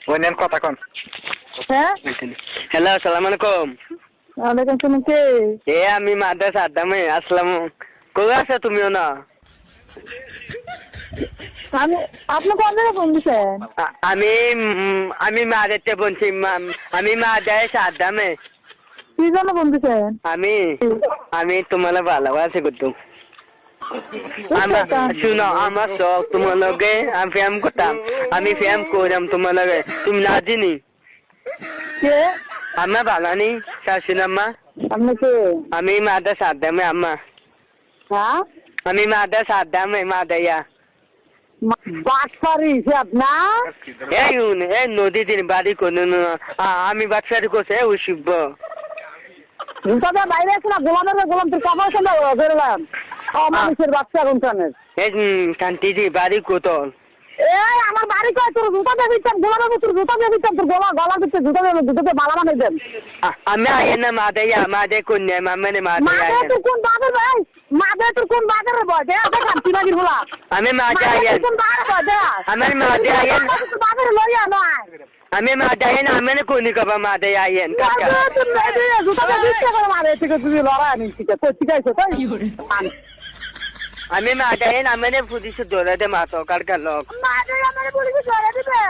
বলেন কথা কোন। হ্যাঁ হ্যালো আসসালামু আলাইকুম। ওয়ালাইকুম সালাম। কে? আমি মাদ্রাসা আদামে আসলাম। কই আছো তুমিও না? আমি আপনি কোন জায়গায় ফোন দিচ্ছেন? আমি আমি মাদেরতে বলছি আমি মাদ্রাসা আদামে। কি জন্য ফোন দিচ্ছেন? আমি আমি তোমার ভালোবাসি করতো। শুনো আমার শখ তোমার লগে আমি ফ্যাম করতাম। আমি ফ্যাম করলাম তোমার লগে তুমি না চিনি। কে? আম্মা ভালো নি শাশুন আম্মা। আপনি কে? আমি মাদ্রাসা আদামে আম্মা। হ্যাঁ আমি মাদ্রাসা আদামে মাদাইয়া। বাটপারি সে আপনার? এই নদী দিন বাড়ি কোনো আমি বাচ্চারি করছে ওই শিখব। জুতাটা বাইরে আছে না গোলাম তোর কাপড় কেন বেরোলাম? মানুষের বাচ্চা কোনখানের? এই কান্তি দি বাড়ি কোতল। এই আমার বাড়ি কয় তোর জুতা দিয়ে দিচ্ছেন গোলামের তোর জুতা দিয়ে দিচ্ছেন তোর গলা দিচ্ছে জুতাতে মালা বানাই দেন। আমি আয় না মাদাইয়া মাদে কন্যা মামানে মাদে তোর কোন বাজার ভাই? মাদে তোর কোন বাজারের বয়? দে আছে কান্তি বাগির বলা। আমি মাদে আয় কোন বাজার বয় দে? আমার মাদে আয় তোর বাজারে লইয়া নয়। আমি মাদে আয় না আমি কোনি কবা মাদে আয় কাকা। জুতাটা দিচ্ছে করে মারে থেকে তুই লড়াই আনিস ঠিক আছে ঠিক আছে তাই? আমি মাদে আয় না আমি পুলিশ ধরে দে মাতো কার লোক। মাদে আমার পুলিশ ধরে দিবে।